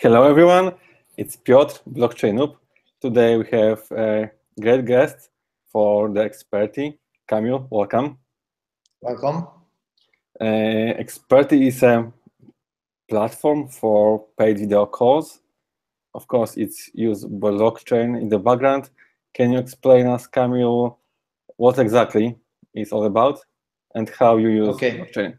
Hello everyone, it's Piotr, Blockchain Noob. Today we have a great guest for the Experti. Kamil, welcome. Welcome. Experti is a platform for paid video calls. Of course, it's used blockchain in the background. Can you explain us, Kamil, what exactly it's all about and how you use blockchain?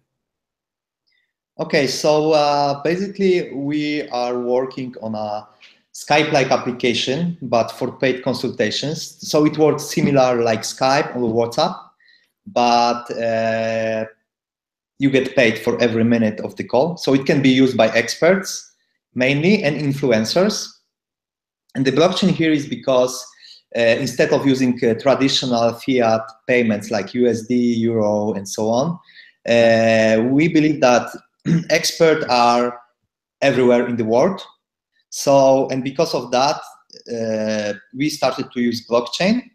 Okay, so basically we are working on a Skype-like application, but for paid consultations. So it works similar like Skype or WhatsApp, but you get paid for every minute of the call. So it can be used by experts mainly and influencers. And the blockchain here is because instead of using traditional fiat payments like USD, Euro, and so on, we believe that experts are everywhere in the world. So, and because of that, we started to use blockchain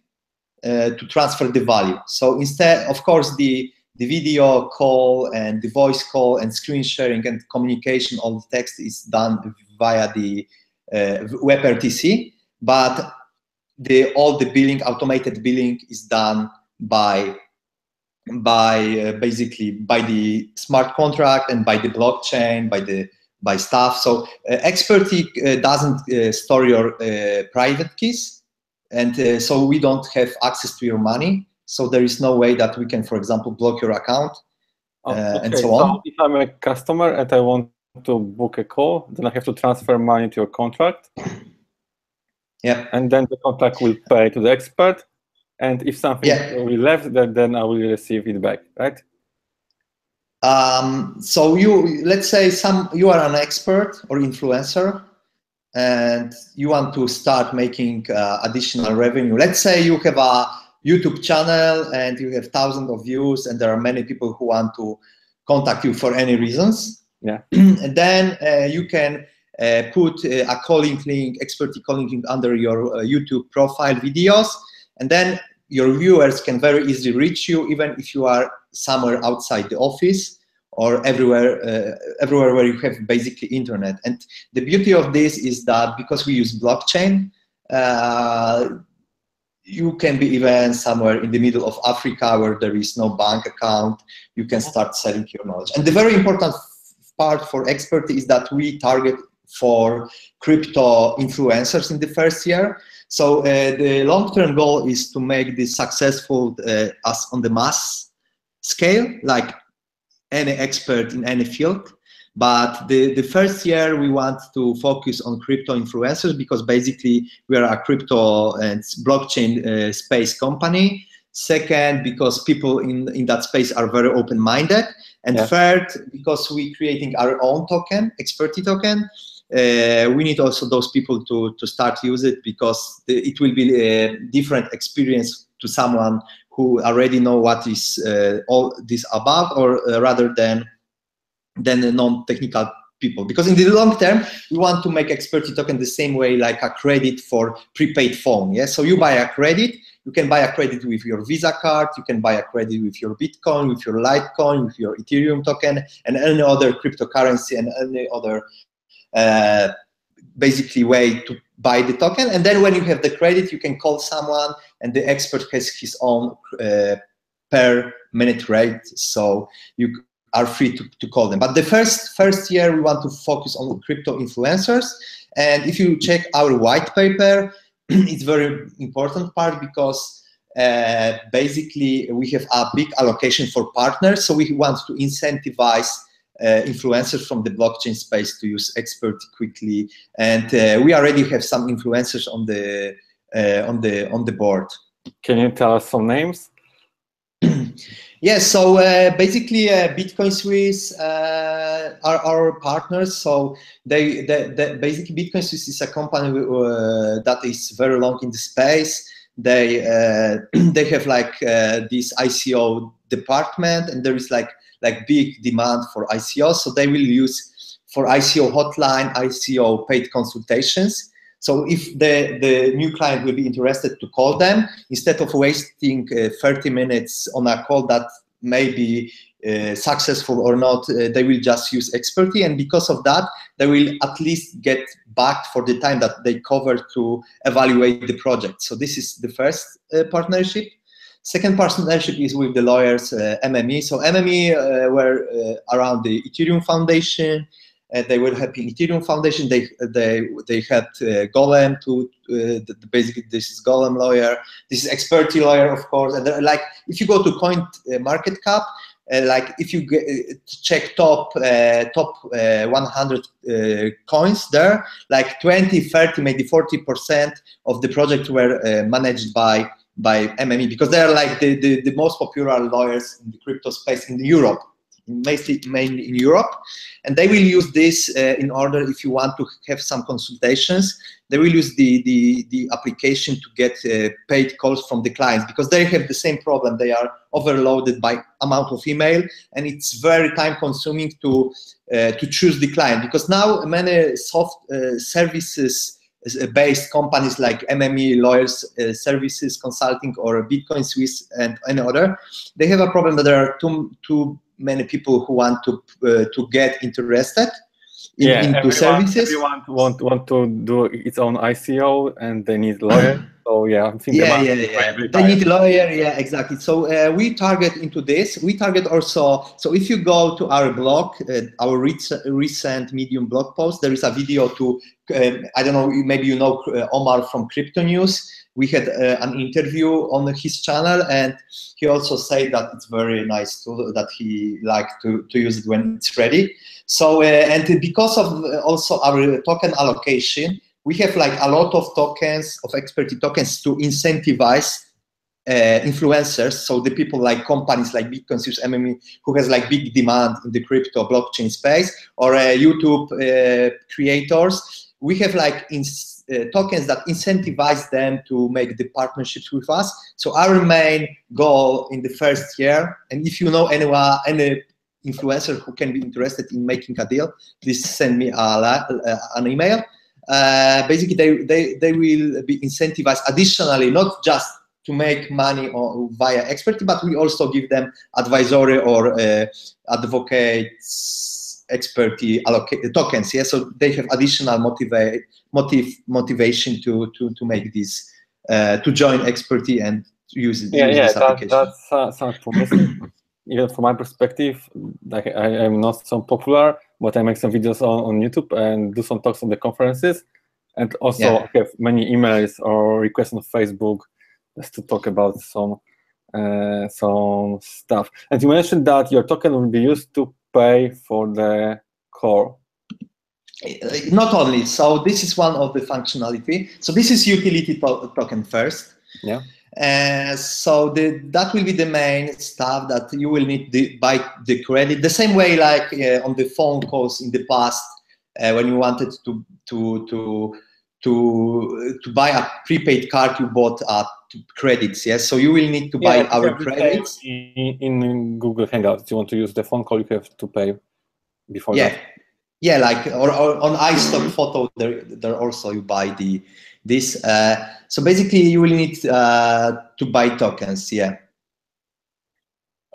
to transfer the value. So instead, of course, the video call and the voice call and screen sharing and communication, all the text is done via the WebRTC, but all the billing, automated billing is done basically by the smart contract and by the blockchain, by staff. So Experti doesn't store your private keys, and so we don't have access to your money. So there is no way that we can, for example, block your account and so on. So if I'm a customer and I want to book a call, then I have to transfer money to your contract. Yeah. And then the contract will pay to the expert. And if something will left, then I will receive it back, right? So let's say you are an expert or influencer, and you want to start making additional revenue. Let's say you have a YouTube channel and you have thousands of views, and there are many people who want to contact you for any reasons. Yeah. And then you can put a calling link, Experti calling link under your YouTube profile videos, and then your viewers can very easily reach you, even if you are somewhere outside the office or everywhere where you have basically internet. And the beauty of this is that because we use blockchain, you can be even somewhere in the middle of Africa where there is no bank account. You can start selling your knowledge. And the very important part for Experti is that we target for crypto influencers in the first year. So the long-term goal is to make this successful as on the mass scale, like any expert in any field. But the first year we want to focus on crypto influencers because basically we are a crypto and blockchain space company. Second, because people in that space are very open-minded. And third, because we're creating our own token, Experti token. We need also those people to start use it because it will be a different experience to someone who already know what is all this about, or rather than the non-technical people. Because in the long term, we want to make Experti token the same way like a credit for prepaid phone. Yeah, so you buy a credit. You can buy a credit with your Visa card. You can buy a credit with your Bitcoin, with your Litecoin, with your Ethereum token, and any other cryptocurrency and any other basically way to buy the token. And then when you have the credit, you can call someone and the expert has his own per minute rate. So you are free to call them. But the first year we want to focus on crypto influencers. And if you check our white paper, it's very important part because basically we have a big allocation for partners. So we want to incentivize influencers from the blockchain space to use Experti quickly, and we already have some influencers on the board. Can you tell us some names? Yes, so basically Bitcoin Swiss are our partners. So basically Bitcoin Swiss is a company that is very long in the space. They have like this ICO department, and there is like big demand for ICO. So they will use for ICO hotline, ICO paid consultations. So if the new client will be interested to call them, instead of wasting 30 minutes on a call that maybe successful or not, they will just use expertise, and because of that, they will at least get back for the time that they cover to evaluate the project. So this is the first partnership. Second partnership is with the lawyers, MME. So MME were around the Ethereum Foundation. They were helping Ethereum Foundation. They helped Golem to basically this is Golem lawyer. This is expertise lawyer, of course. And like if you go to Coin Market Cap, like if you check top 100 coins there, like 20, 30, maybe 40% of the projects were managed by MME, because they are like the most popular lawyers in the crypto space in Europe. Mainly in Europe, and they will use this in order, if you want to have some consultations, they will use the application to get paid calls from the clients, because they have the same problem. They are overloaded by amount of email, and it's very time consuming to choose the client, because now many soft services based companies like MME, lawyers, services, consulting, or Bitcoin Swiss and any other, they have a problem that there are too many people who want to get interested into services. Everyone want to do its own ICO, and they need lawyers. So yeah, I'm thinking they need a lawyer. Yeah, exactly. So we target into this. We target also. So if you go to our blog, our recent Medium blog post, there is a video to. I don't know. Maybe you know Omar from Crypto News. We had an interview on his channel, and he also said that it's very nice tool, that he liked to use it when it's ready. So and because of also our token allocation, we have like a lot of tokens, of expertise tokens, to incentivize influencers. So the people like companies like Bitcoin Swiss, MME, who has like big demand in the crypto blockchain space, or YouTube creators. We have like tokens that incentivize them to make the partnerships with us. So our main goal in the first year, and if you know anyone, any influencer who can be interested in making a deal, please send me an email. Basically, they will be incentivized additionally, not just to make money via expertise, but we also give them advisory or advocates expertise tokens. Yeah, so they have additional motivation to make this, to join expertise and use it. That sounds promising. Even from my perspective, like I am not so popular, but I make some videos on YouTube and do some talks on the conferences, and also have many emails or requests on Facebook just to talk about some stuff. And you mentioned that your token will be used to pay for the core. Not only. So this is one of the functionality. So this is utility token first. Yeah. So that will be the main stuff that you will need to buy the credit. The same way like on the phone calls in the past, when you wanted to buy a prepaid card, you bought credits. Yes, so you will need to buy our credits. In Google Hangouts, you want to use the phone call, you have to pay before that. Yeah, like or on iStock Photo, there also you buy this. So basically, you will need to buy tokens. Yeah.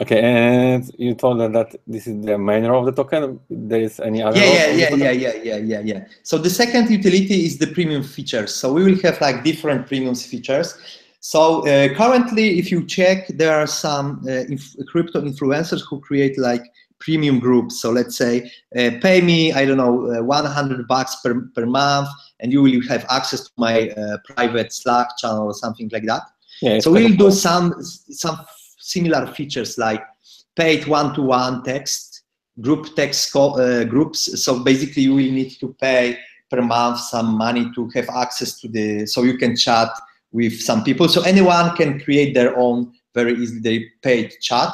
Okay, and you told them that this is the mainner of the token. There is any other? Yeah. So the second utility is the premium features. So we will have like different premium features. So currently, if you check, there are some crypto influencers who create like premium groups. So let's say, pay me, I don't know, $100 per month, and you will have access to my private Slack channel or something like that. Yeah, so we'll do some similar features like paid one-to-one text, group text groups. So basically, you will need to pay per month some money to have access to so you can chat with some people. So anyone can create their own very easily paid chat.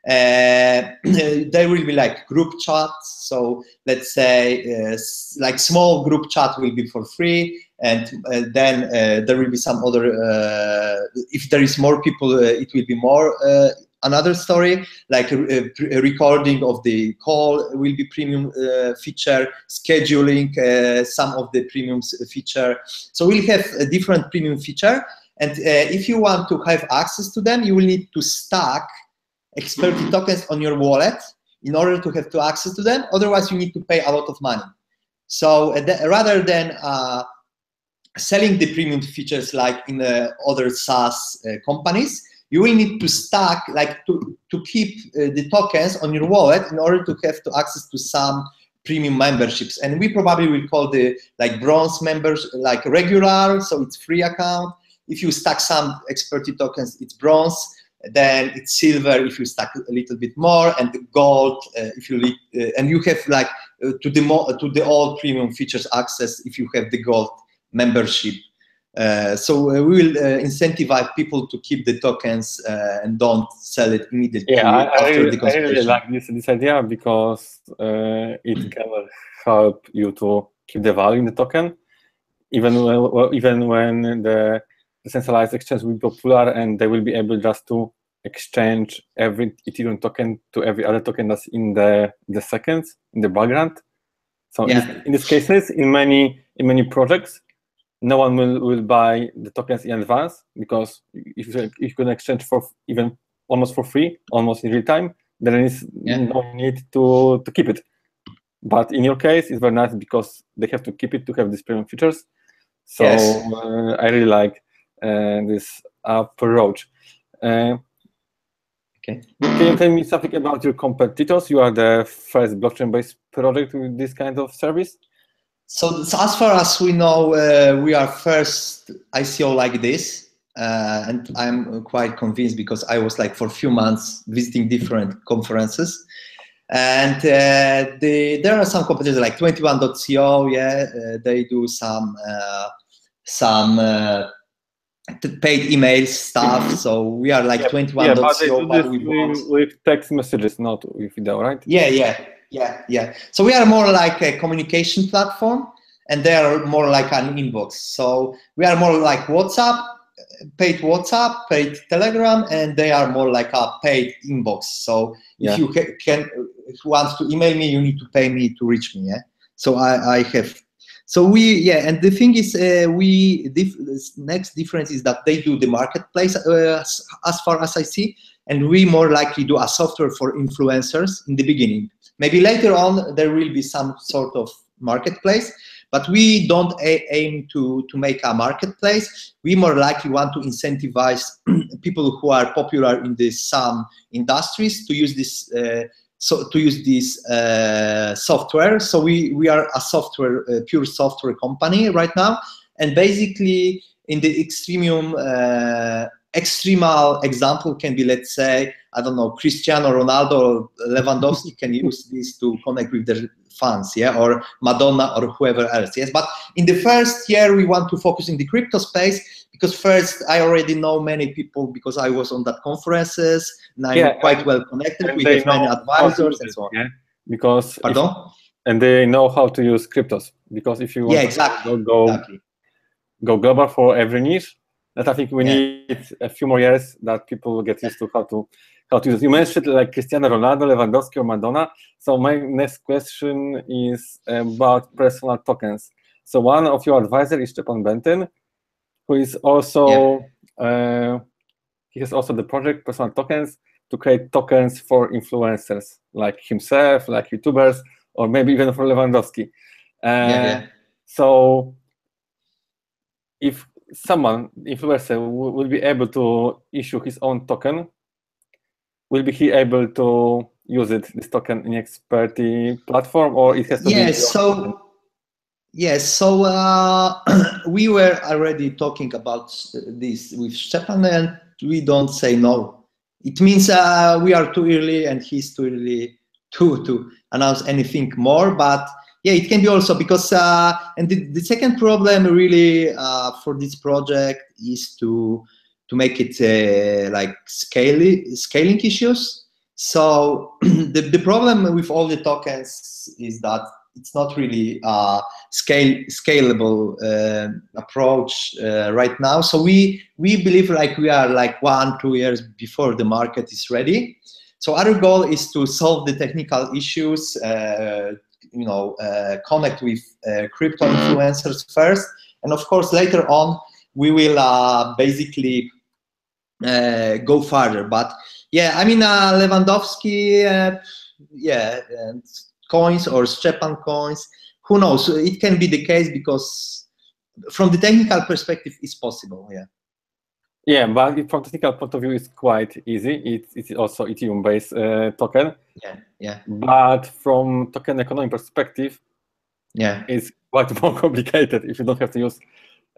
There will be like group chats. So let's say like small group chat will be for free, and then there will be some other. If there is more people, it will be more. Another story, like a recording of the call will be premium feature, scheduling some of the premium feature. So we'll have a different premium feature, and if you want to have access to them, you will need to stack expertise tokens on your wallet in order to have access to them. Otherwise, you need to pay a lot of money. So rather than selling the premium features like in other SaaS companies, you will need to stack, like to keep the tokens on your wallet in order to have access to some premium memberships. And we probably will call the like bronze members like regular, so it's free account. If you stack some expertise tokens, it's bronze. Then it's silver if you stack a little bit more, and the gold if you and you have like to the all premium features access if you have the gold membership. So we will incentivize people to keep the tokens and don't sell it immediately after the consultation. I really like this idea because it can help you to keep the value in the token, even when the decentralized exchange will be popular and they will be able just to exchange every Ethereum token to every other token that's in the seconds in the background. So yeah. in these cases, in many projects, no one will buy the tokens in advance, because if you can exchange for even almost for free, almost in real time, then there is no need to keep it. But in your case, it's very nice because they have to keep it to have these premium features. So I really like this approach. Okay. Can you tell me something about your competitors? You are the first blockchain-based project with this kind of service. So as far as we know, we are first ICO like this, and I'm quite convinced because I was like for a few months visiting different conferences, and there are some competitors like 21.co. They do some paid email stuff. So we are like 21.co, but with text messages, not with video, right? Yeah. So we are more like a communication platform, and they are more like an inbox. So we are more like WhatsApp, paid Telegram, and they are more like a paid inbox. So if you want to email me, you need to pay me to reach me. So I have. So and the thing is, next difference is that they do the marketplace as far as I see, and we more likely do a software for influencers in the beginning. Maybe later on there will be some sort of marketplace, but we don't aim to make a marketplace. We more likely want to incentivize people who are popular in some industries to use this. Software. So we are a pure software company right now, and basically in the extremal example can be, let's say, I don't know, Cristiano Ronaldo or Lewandowski can use this to connect with their fans, or Madonna or whoever else, But in the first year we want to focus in the crypto space, because first I already know many people because I was on that conferences, and I'm quite well connected. We have many advisors and so on. Yeah, because pardon? And they know how to use cryptos, because if you want to go global for every niche, that I think we need a few more years that people will get used to how to use it. You mentioned like Cristiano Ronaldo, Lewandowski, or Madonna. So my next question is about personal tokens. So one of your advisors is Stepan Benton, who is also he has also the project Personal Tokens to create tokens for influencers like himself, like YouTubers, or maybe even for Lewandowski. So if someone, influencer, will be able to issue his own token, will be he able to use this token in expertise platform, or it has to be? So we were already talking about this with Stepan, and we don't say no. It means we are too early and he's too early to announce anything more. But it can be also because, and the second problem really for this project is to make it like scaling issues. So the problem with all the tokens is that it's not really a scalable approach right now. So we believe like we are like 1-2 years before the market is ready. So our goal is to solve the technical issues, connect with crypto influencers first, and of course later on we will basically go further. But Yeah, I mean Lewandowski, yeah, and coins or Stepan coins. Who knows? It can be the case because from the technical perspective, it's possible. Yeah. Yeah, but from technical point of view, it's quite easy. It's also Ethereum-based token. Yeah, yeah. But from token economy perspective, yeah, it's quite more complicated if you don't have to use.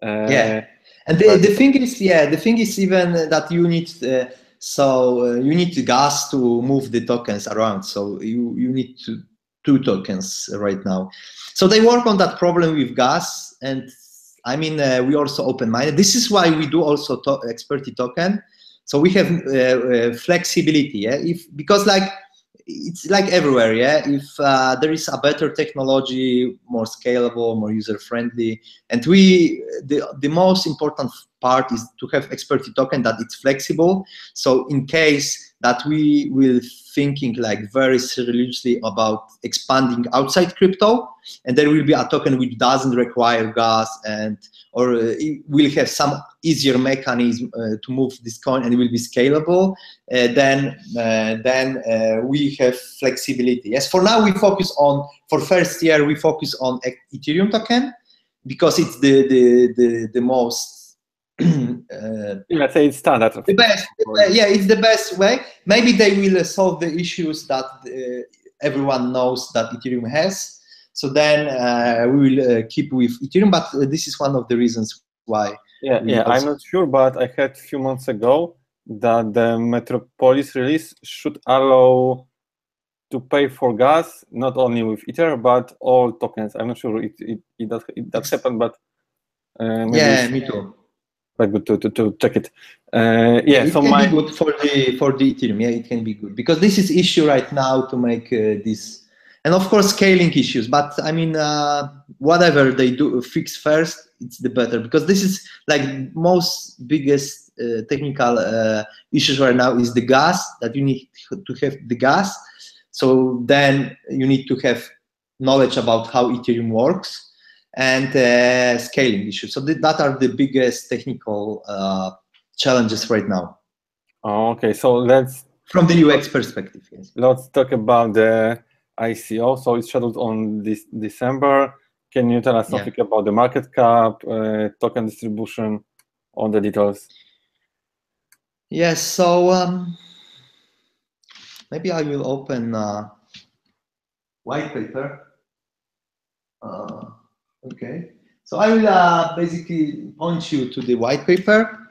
Yeah, and the thing is, yeah, the thing is even that you need you need gas to move the tokens around. So you need two tokens right now. So they work on that problem with gas, and I mean we also open-minded. This is why we do also expertise token. So we have flexibility, yeah. Because like it's like everywhere, yeah. If there is a better technology, more scalable, more user-friendly, and the most important part is to have expertise token that it's flexible. So in case that we will thinking like very seriously about expanding outside crypto, and there will be a token which doesn't require gas or it will have some easier mechanism to move this coin and it will be scalable, then we have flexibility. Yes, for now we focus on, for first year we focus on Ethereum token because it's the most let's say it's standard. The best, yeah, it's the best way. Maybe they will solve the issues that everyone knows that Ethereum has. So then we will keep with Ethereum, but this is one of the reasons why. Yeah, I'm not sure, but I heard a few months ago that the Metropolis release should allow to pay for gas, not only with Ether, but all tokens. I'm not sure it does happen, but maybe yeah, me too. Quite good to check it. Yeah, it so can be good for the Ethereum. Yeah, it can be good because this is issue right now to make this, and of course scaling issues. But I mean, whatever they do fix first, it's the better because this is like most biggest technical issues right now is the gas, that you need to have the gas. So then you need to have knowledge about how Ethereum works. And scaling issues. So that are the biggest technical challenges right now. Oh, okay, so let's... From the UX perspective, yes. Let's talk about the ICO. So it's scheduled on this December. Can you tell us something about the market cap, token distribution, all the details? Yes, so maybe I will open white paper. Okay, so I will basically point you to the white paper.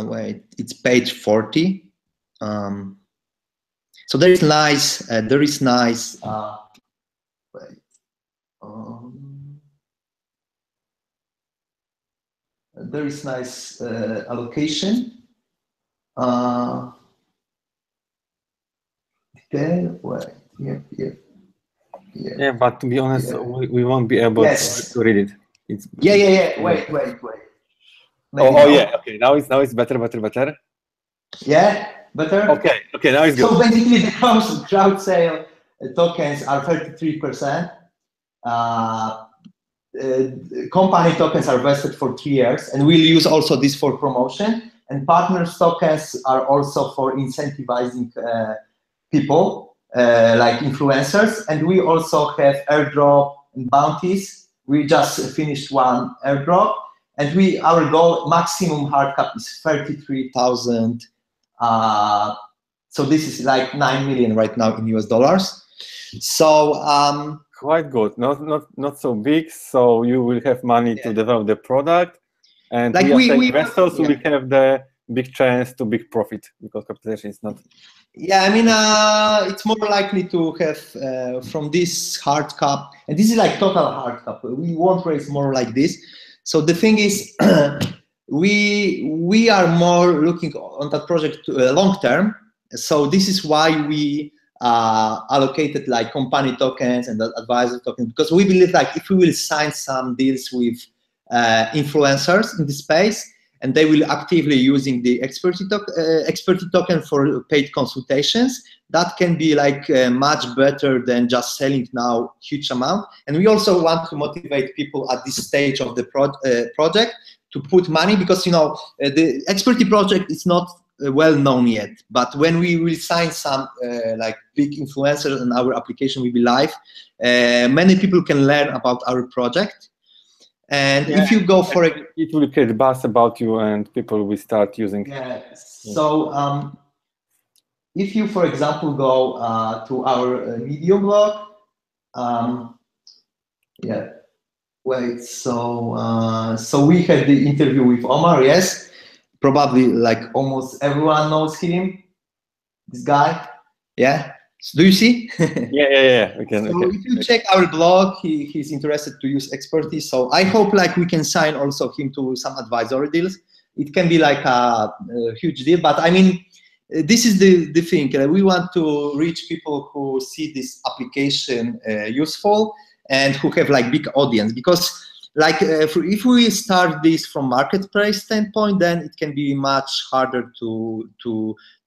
Wait, it's page 40. So there is nice. Wait. There is nice allocation. Okay, wait. Yeah, but to be honest, we won't be able to read it. Yeah. Wait. Oh, yeah. Okay, now it's better. Yeah, better. Okay, now it's good. So basically, the crowd sale tokens are 33%. Company tokens are vested for 3 years, and we'll use also this for promotion. And partners tokens are also for incentivizing people. Like influencers, and we also have airdrop and bounties. We just finished one airdrop, and our goal maximum hard cap is 33,000. So this is like 9 million right now in US dollars. So quite good. Not so big. So you will have money to develop the product, and like we investors will have the big chance to big profit because capitalization is not. Yeah, I mean, it's more likely to have from this hard cap, and this is like total hard cap. We won't raise more like this. So the thing is, we are more looking on that project long term. So this is why we allocated like company tokens and advisor tokens, because we believe like if we will sign some deals with influencers in the space, and they will actively using the expertise token for paid consultations, that can be like much better than just selling now huge amount. And we also want to motivate people at this stage of the project to put money, because the Experty project is not well known yet. But when we will sign some like big influencers and our application will be live, many people can learn about our project. And if you go for it will create buzz about you, and people will start using. Yeah. So if you, for example, go to our Medium blog, yeah. Wait. So we had the interview with Omar. Yes, probably like almost everyone knows him. This guy. Yeah. So do you see? Yeah. We can. So if you check our blog, he's interested to use Experty. So I hope like we can sign also him to some advisory deals. It can be like a huge deal, but I mean, this is the thing. We want to reach people who see this application useful and who have like big audience, because like if we start this from marketplace standpoint, then it can be much harder to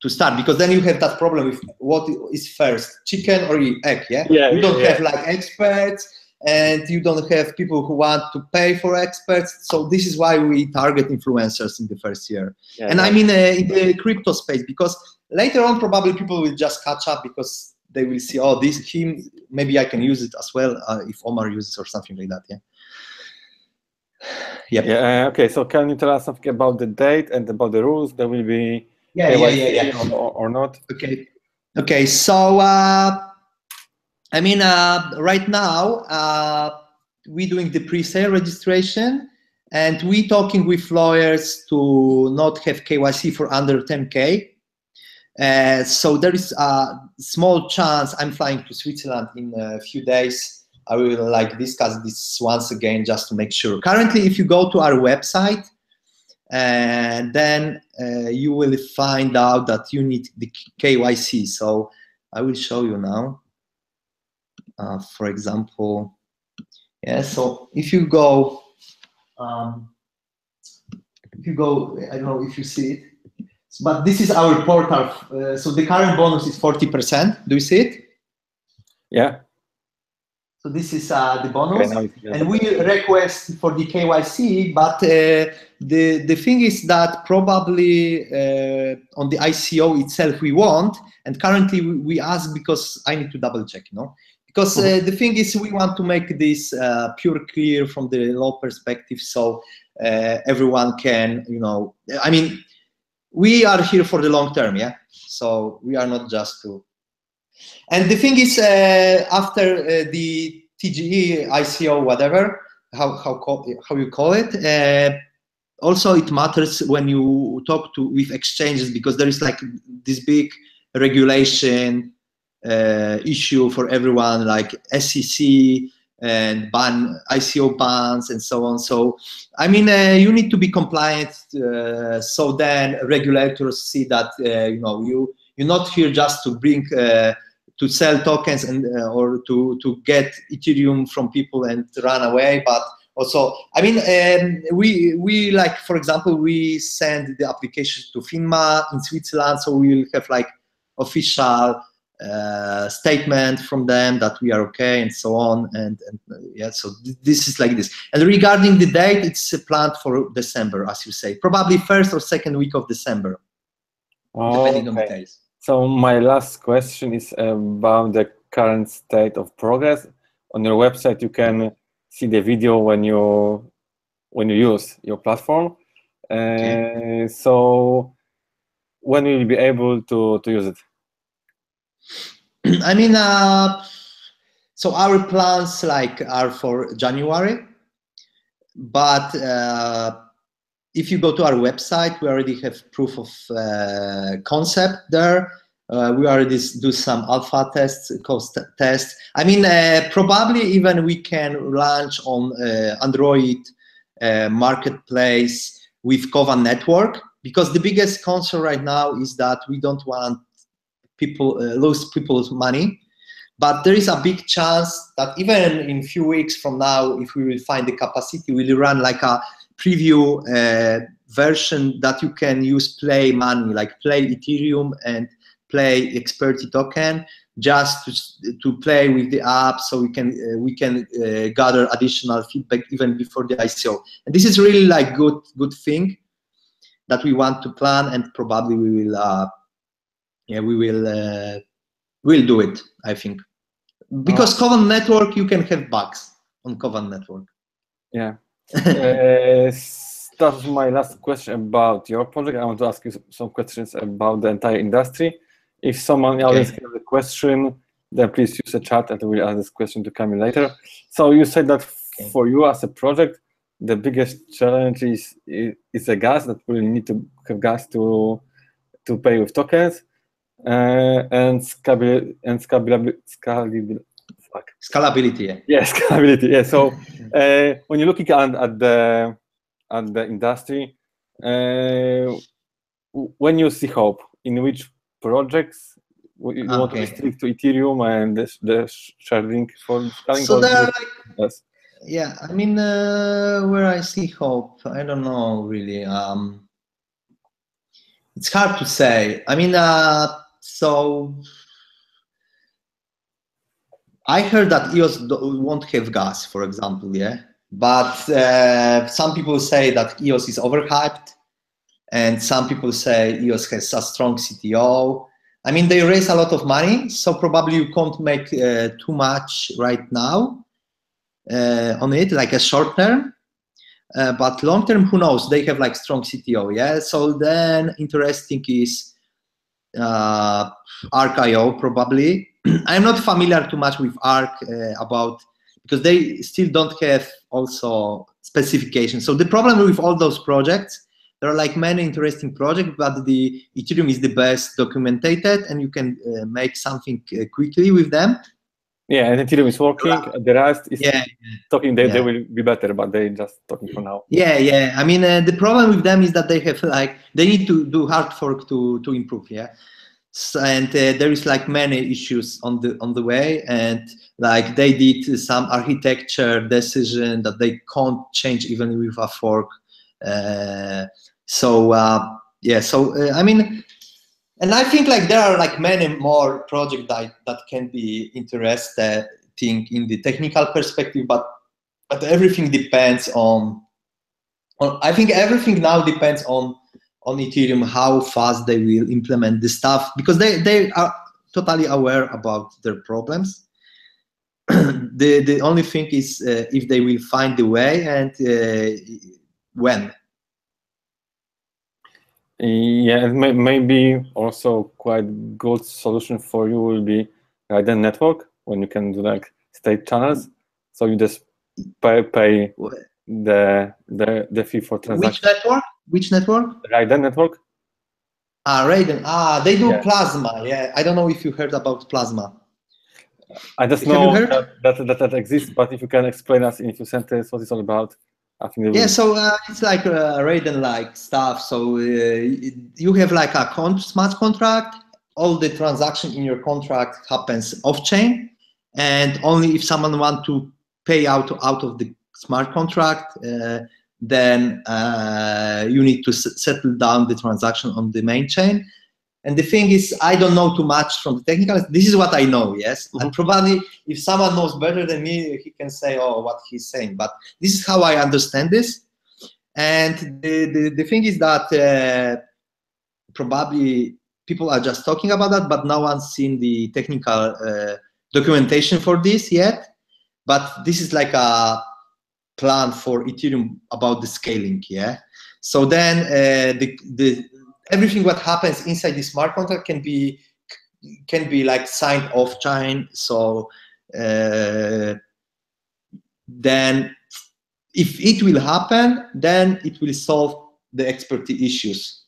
start, because then you have that problem with what is first, chicken or egg. You don't have like experts, and you don't have people who want to pay for experts. So this is why we target influencers in the first year. And I mean in the crypto space, because later on probably people will just catch up, because they will see, oh, maybe I can use it as well if Omar uses or something like that. Okay, so can you tell us something about the date and about the rules? There will be KYC or not? Okay. So I mean, right now we're doing the pre-sale registration, and we're talking with lawyers to not have KYC for under 10K. So there is a small chance I'm flying to Switzerland in a few days. I will like discuss this once again just to make sure. Currently, if you go to our website, then you will find out that you need the KYC. So I will show you now. For example, so if you go, I don't know if you see it, but this is our portal. So the current bonus is 40%. Do you see it? Yeah. So this is the bonus, and we request for the KYC, but the thing is that probably on the ICO itself we want, and currently we ask, because I need to double check, because the thing is we want to make this pure clear from the law perspective, so everyone can, I mean, we are here for the long term, so we are not just to. And the thing is, after the TGE, ICO, whatever, how you call it, also it matters when you talk with exchanges, because there is like this big regulation issue for everyone, like SEC and ICO bans and so on. So, I mean, you need to be compliant, so then regulators see that, you're not here just to bring to sell tokens and or to get Ethereum from people and run away, but also, I mean, we like, for example, we send the application to FINMA in Switzerland, so we will have like official statement from them that we are okay and so on, and so this is like this. And regarding the date, it's planned for December, as you say, probably first or second week of December, depending on the case. So my last question is about the current state of progress. On your website, you can see the video when you use your platform. So when will you be able to use it? I mean, so our plans are for January, but if you go to our website, we already have proof of concept there. We already do some alpha tests, cost tests. I mean, probably even we can launch on Android marketplace with Kovan network, because the biggest concern right now is that we don't want people lose people's money. But there is a big chance that even in a few weeks from now, if we will find the capacity, we'll run like a preview version that you can use play money, like play Ethereum and play Experty token. just to play with the app, so we can gather additional feedback even before the ICO. And this is really like good thing that we want to plan, and probably we will we'll do it, I think, because Kovan network, you can have bugs on Kovan network. Yeah. That's my last question about your project. I want to ask you some questions about the entire industry. If someone else has a question, then please use the chat and we'll ask this question to Kamil later. So you said that for you as a project, the biggest challenge is the gas, that we need to have gas to pay with tokens, and scalability. Scalability. Yeah, scalability. Yeah. So when you're looking at the industry, when you see hope, in which projects you want to restrict to Ethereum and the sharing for scaling? So there are yeah, I mean, where I see hope, I don't know really. It's hard to say. I mean, so I heard that EOS won't have gas, for example, yeah. But some people say that EOS is overhyped, and some people say EOS has a strong CTO. I mean, they raise a lot of money, so probably you can't make too much right now on it, like a short term. But long term, who knows? They have like strong CTO, yeah. So then interesting is Arc.io probably. I'm not familiar too much with Arc because they still don't have also specifications. So the problem with all those projects, there are like many interesting projects, but the Ethereum is the best documented, and you can make something quickly with them. Yeah, and Ethereum is working. The rest is talking. They will be better, but they just talking for now. Yeah. I mean, the problem with them is that they have they need to do hard fork to improve. Yeah. And there is like many issues on the way, and like they did some architecture decision that they can't change even with a fork. I mean, and I think like there are like many more projects that can be interesting in the technical perspective, but everything depends on I think everything now depends on Ethereum, how fast they will implement this stuff, because they are totally aware about their problems. The only thing is if they will find the way and when. Yeah, maybe also quite good solution for you will be the network, when you can do like state channels. So you just pay the fee for transaction. Which network? Raiden network. Raiden. They do Plasma. Yeah, I don't know if you heard about Plasma. I just know that exists, but if you can explain us in a few sentences what it's all about. I think so it's like Raiden-like stuff. So you have like a smart contract. All the transaction in your contract happens off-chain, and only if someone wants to pay out of the smart contract, then you need to settle down the transaction on the main chain. And the thing is, I don't know too much from the technical. This is what I know, yes. Mm-hmm. And probably if someone knows better than me, he can say, oh, what he's saying. But this is how I understand this. And the thing is that probably people are just talking about that, but no one's seen the technical documentation for this yet. But this is like a plan for Ethereum about the scaling, yeah. So then everything what happens inside the smart contract can be like signed off chain. So then if it will happen, then it will solve the expertise issues.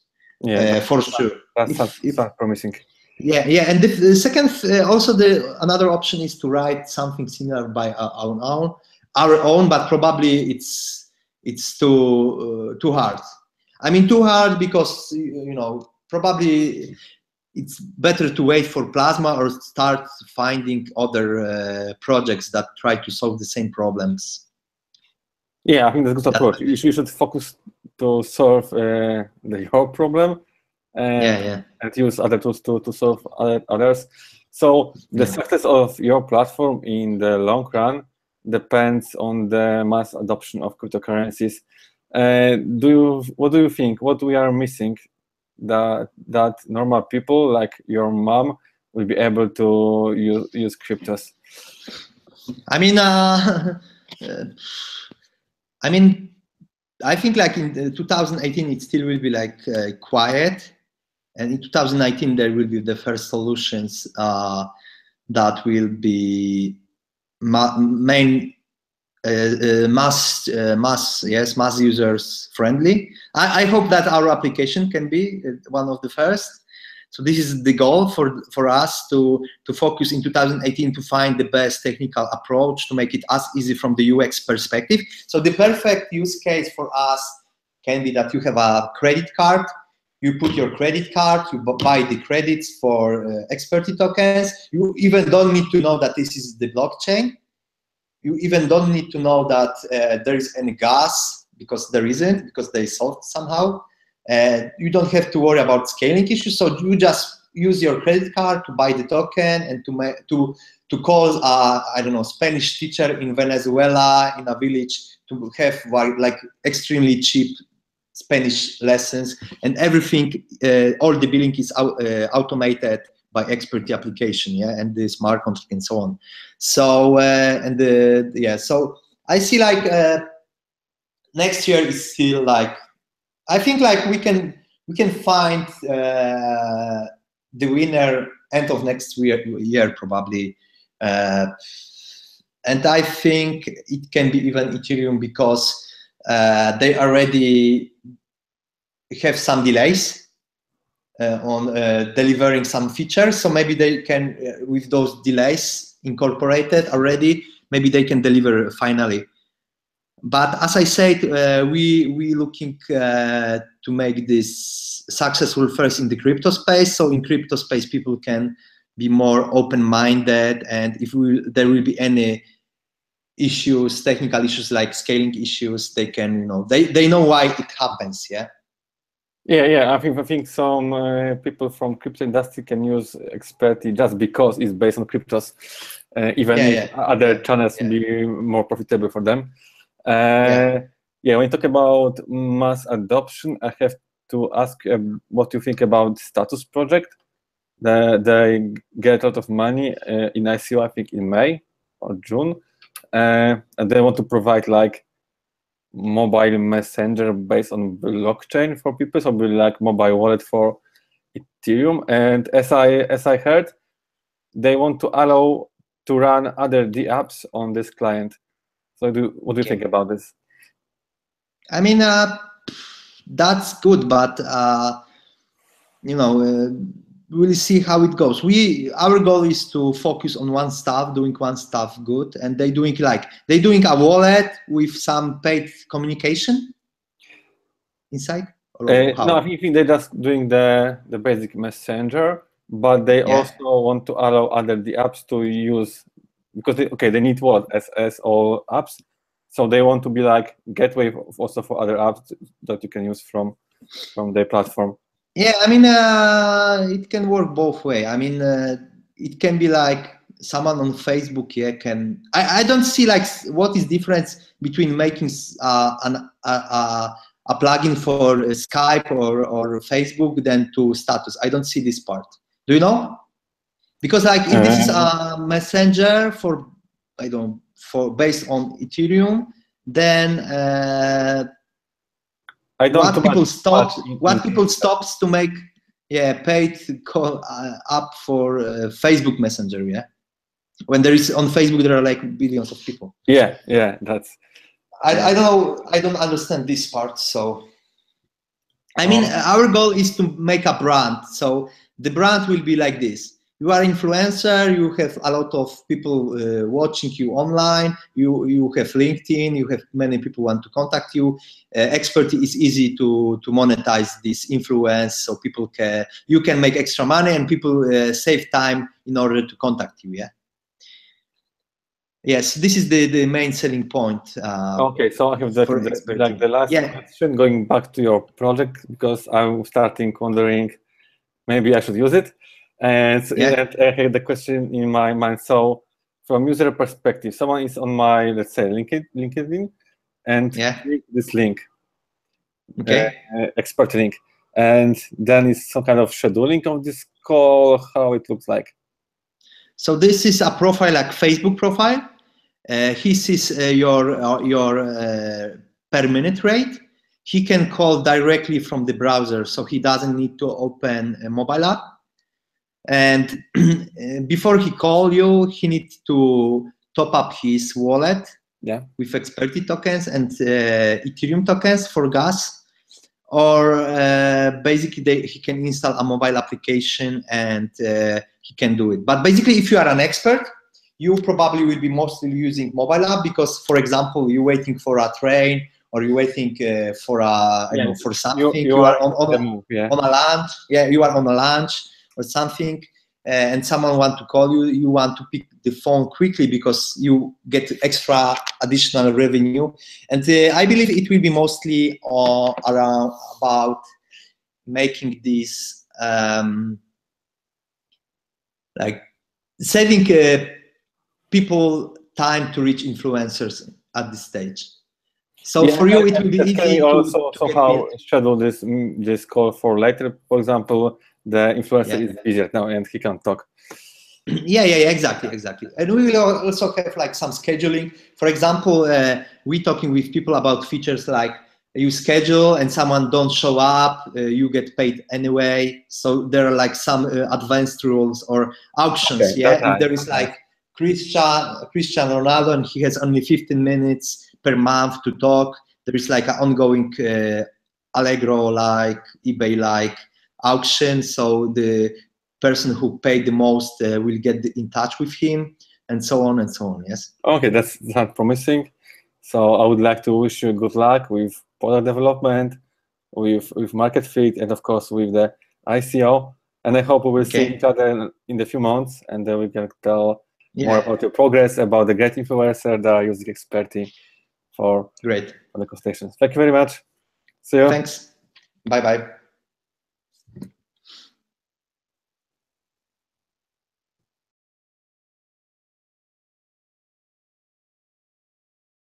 For sure. That's promising. Yeah. And the second, also another option is to write something similar by our own, but probably it's too hard. I mean, too hard because probably it's better to wait for Plasma or start finding other projects that try to solve the same problems. Yeah, I think that's a good approach. You should focus to solve your problem and use other tools to solve others. So the success of your platform in the long run depends on the mass adoption of cryptocurrencies. What do you think? What we are missing that normal people like your mom will be able to use cryptos? I mean, I think like in 2018 it still will be like quiet, and in 2019 there will be the first solutions that will be mass users friendly. I hope that our application can be one of the first. So this is the goal for us to focus in 2018 to find the best technical approach to make it as easy from the UX perspective. So the perfect use case for us can be that you have a credit card, you put your credit card, you buy the credits for expertise tokens. You even don't need to know that this is the blockchain. You even don't need to know that there is any gas, because there isn't, because they solved somehow. You don't have to worry about scaling issues. So you just use your credit card to buy the token and to call I don't know, Spanish teacher in Venezuela in a village to have like extremely cheap Spanish lessons, and everything. All the billing is automated by expertise application, and the smart contract and so on. So so I see like next year is still like, I think like we can find the winner end of next year probably, and I think it can be even Ethereum, because they already have some delays on delivering some features. So maybe they can, with those delays incorporated already, maybe they can deliver finally. But as I said, we looking to make this successful first in the crypto space. So in crypto space, people can be more open-minded, and if there will be any issues, technical issues like scaling issues, they can, they know why it happens. Yeah. I think some people from crypto industry can use expertise just because it's based on cryptos, even if other channels will be more profitable for them. When you talk about mass adoption, I have to ask what you think about Status project. They get a lot of money in ICO, I think in May or June, and they want to provide like mobile messenger based on blockchain for people, so be like mobile wallet for Ethereum. And as I heard, they want to allow to run other apps on this client. So what do you think about this? I mean, that's good, but we'll see how it goes. Our goal is to focus on one stuff, doing one stuff good, and they doing a wallet with some paid communication inside. No, I think they're just doing the basic messenger, but they also want to allow other apps to use, because they need wallet as all apps, so they want to be like gateway also for other apps that you can use from their platform. Yeah, I mean, it can work both ways. I mean, it can be like someone on Facebook can. I don't see like what is difference between making a plugin for Skype or Facebook than to Status. I don't see this part. Do you know? Because like if this is a messenger for based on Ethereum, then what people stops to make paid call up for Facebook Messenger, when there is on Facebook there are like billions of people. That's I don't know, I don't understand this part. So I mean, our goal is to make a brand. So the brand will be like this: you are influencer, you have a lot of people watching you online, you have LinkedIn, you have many people want to contact you. Expertise is easy to monetize this influence, so you can make extra money, and people save time in order to contact you. Yes, this is the main selling point. Okay, so I have the last question, going back to your project, because I'm starting wondering maybe I should use it. And I had the question in my mind. So from user perspective, someone is on my, let's say, LinkedIn, and click this link, expert link, and then it's some kind of scheduling of this call, how it looks like. So this is a profile like Facebook profile. He sees your per minute rate. He can call directly from the browser, so he doesn't need to open a mobile app. And before he call you, he needs to top up his wallet with Experty tokens and Ethereum tokens for gas. Or basically he can install a mobile application and he can do it. But basically, if you are an expert, you probably will be mostly using mobile app because, for example, you're waiting for a train or you're waiting for a for something. You are on a lunch. Yeah, you are on a lunch or something, and someone want to call you. You want to pick the phone quickly because you get extra additional revenue. And I believe it will be mostly around about making this like saving people time to reach influencers at this stage. So for you, it will be easy to also somehow schedule this call for later. For example, the influencer is busier now and he can't talk. Exactly. And we will also have like some scheduling. For example, we talking with people about features like you schedule and someone don't show up, you get paid anyway. So there are like some advanced rules or auctions. If there is like Cristiano Ronaldo and he has only 15 minutes per month to talk, there is like an ongoing Allegro-like, eBay-like auction. So the person who paid the most will get in touch with him, and so on and so on. Yes. Okay, that's not promising. So I would like to wish you good luck with product development, with market fit, and of course with the ICO. And I hope we will see each other in a few months, and then we can tell more about your progress, about the great influencer that are using Experty for the consultations. Thank you very much. See you. Thanks. Bye-bye.